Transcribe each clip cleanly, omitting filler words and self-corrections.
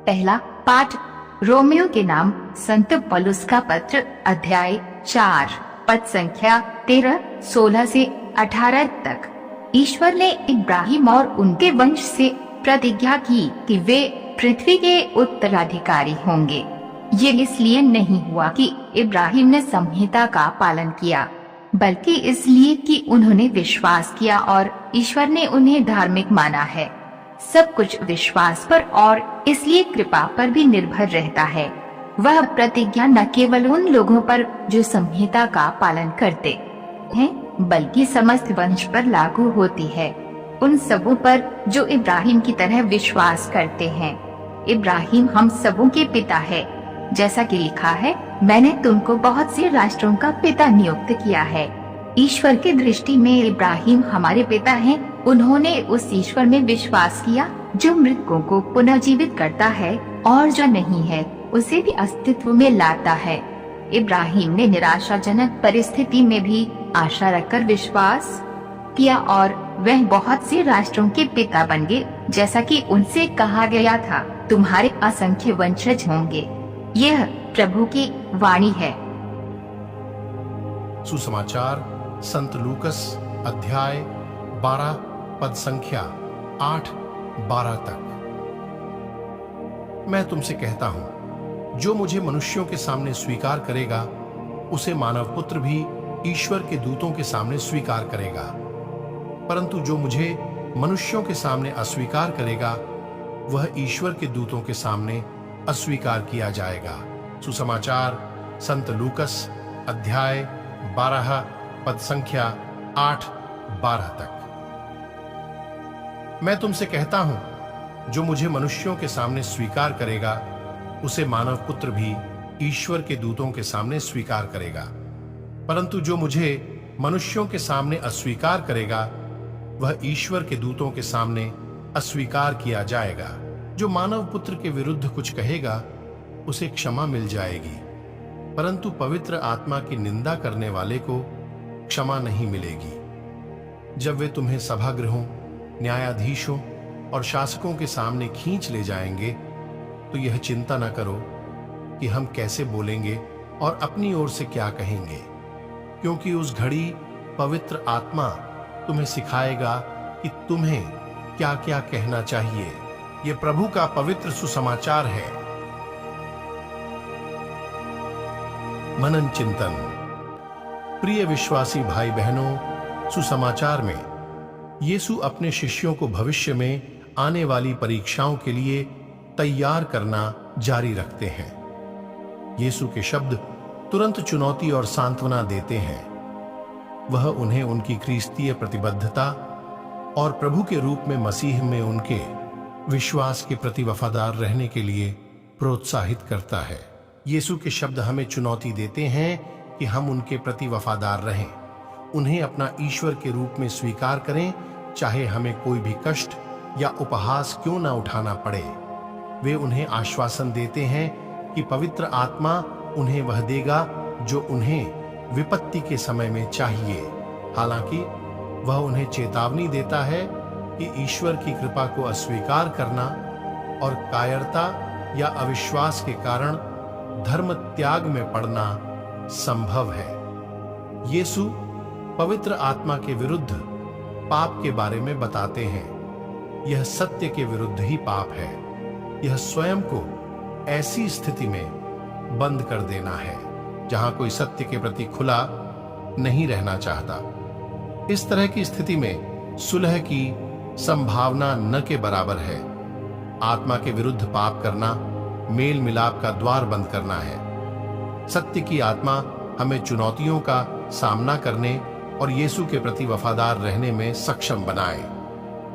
पहला पाठ रोमियो के नाम संत पौलुस का पत्र, अध्याय 4, पद संख्या 13, 16 से 18 तक। ईश्वर ने इब्राहिम और उनके वंश से प्रतिज्ञा की कि वे पृथ्वी के उत्तराधिकारी होंगे। ये इसलिए नहीं हुआ कि इब्राहिम ने संहिता का पालन किया, बल्कि इसलिए कि उन्होंने विश्वास किया और ईश्वर ने उन्हें धार्मिक माना है। सब कुछ विश्वास पर और इसलिए कृपा पर भी निर्भर रहता है। वह प्रतिज्ञा न केवल उन लोगों पर जो संहिता का पालन करते हैं, बल्कि समस्त वंश पर लागू होती है, उन सबों पर जो इब्राहिम की तरह विश्वास करते हैं। इब्राहिम हम सबों के पिता है, जैसा कि लिखा है, मैंने तुमको बहुत से राष्ट्रों का पिता नियुक्त किया है। ईश्वर की दृष्टि में इब्राहिम हमारे पिता हैं। उन्होंने उस ईश्वर में विश्वास किया जो मृतकों को पुनर्जीवित करता है और जो नहीं है उसे भी अस्तित्व में लाता है। इब्राहिम ने निराशाजनक परिस्थिति में भी आशा रखकर विश्वास किया और वह बहुत से राष्ट्रों के पिता बन गए, जैसा कि उनसे कहा गया था, तुम्हारे असंख्य वंशज होंगे। यह प्रभु की वाणी है। सुसमाचार संत लूकस अध्याय 12 पद संख्या 8-12 तक। मैं तुमसे कहता हूं, जो मुझे मनुष्यों के सामने स्वीकार करेगा, उसे मानव पुत्र भी ईश्वर के दूतों के सामने स्वीकार करेगा। परंतु जो मुझे मनुष्यों के सामने अस्वीकार करेगा, वह ईश्वर के दूतों के सामने अस्वीकार किया जाएगा। सुसमाचार संत लूकस अध्याय 12 पद संख्या 8-12 तक। मैं तुमसे कहता हूं, जो मुझे मनुष्यों के सामने स्वीकार करेगा, उसे मानव पुत्र भी ईश्वर के दूतों के सामने स्वीकार करेगा। परंतु जो मुझे मनुष्यों के सामने अस्वीकार करेगा, वह ईश्वर के दूतों के सामने अस्वीकार किया जाएगा। जो मानव पुत्र के विरुद्ध कुछ कहेगा, उसे क्षमा मिल जाएगी, परंतु पवित्र आत्मा की निंदा करने वाले को क्षमा नहीं मिलेगी। जब वे तुम्हें सभागृहों, न्यायाधीशों और शासकों के सामने खींच ले जाएंगे, तो यह चिंता न करो कि हम कैसे बोलेंगे और अपनी ओर से क्या कहेंगे, क्योंकि उस घड़ी पवित्र आत्मा तुम्हें सिखाएगा कि तुम्हें क्या क्या कहना चाहिए। ये प्रभु का पवित्र सुसमाचार है। मनन चिंतन। प्रिय विश्वासी भाई बहनों, सुसमाचार में यीशु अपने शिष्यों को भविष्य में आने वाली परीक्षाओं के लिए तैयार करना जारी रखते हैं। यीशु के शब्द तुरंत चुनौती और सांत्वना देते हैं। वह उन्हें उनकी ख्रीस्तीय प्रतिबद्धता और प्रभु के रूप में मसीह में उनके विश्वास के प्रति वफादार रहने के लिए प्रोत्साहित करता है। यीशु के शब्द हमें चुनौती देते हैं कि हम उनके प्रति वफादार रहें, उन्हें अपना ईश्वर के रूप में स्वीकार करें, चाहे हमें कोई भी कष्ट या उपहास क्यों ना उठाना पड़े। वे उन्हें आश्वासन देते हैं कि पवित्र आत्मा उन्हें वह देगा जो उन्हें विपत्ति के समय में चाहिए। हालांकि वह उन्हें चेतावनी देता है कि ईश्वर की कृपा को अस्वीकार करना और कायरता या अविश्वास के कारण धर्म त्याग में पड़ना संभव है। यीशु पवित्र आत्मा के विरुद्ध पाप के बारे में बताते हैं। यह सत्य के विरुद्ध ही पाप है। यह स्वयं को ऐसी स्थिति में बंद कर देना है जहां कोई सत्य के प्रति खुला नहीं रहना चाहता। इस तरह की स्थिति में सुलह की संभावना न के बराबर है। आत्मा के विरुद्ध पाप करना मेल मिलाप का द्वार बंद करना है। सत्य की आत्मा हमें चुनौतियों का सामना करने और यीशु के प्रति वफादार रहने में सक्षम बनाए।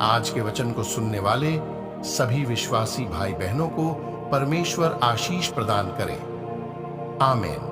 आज के वचन को सुनने वाले सभी विश्वासी भाई बहनों को परमेश्वर आशीष प्रदान करे। आमीन।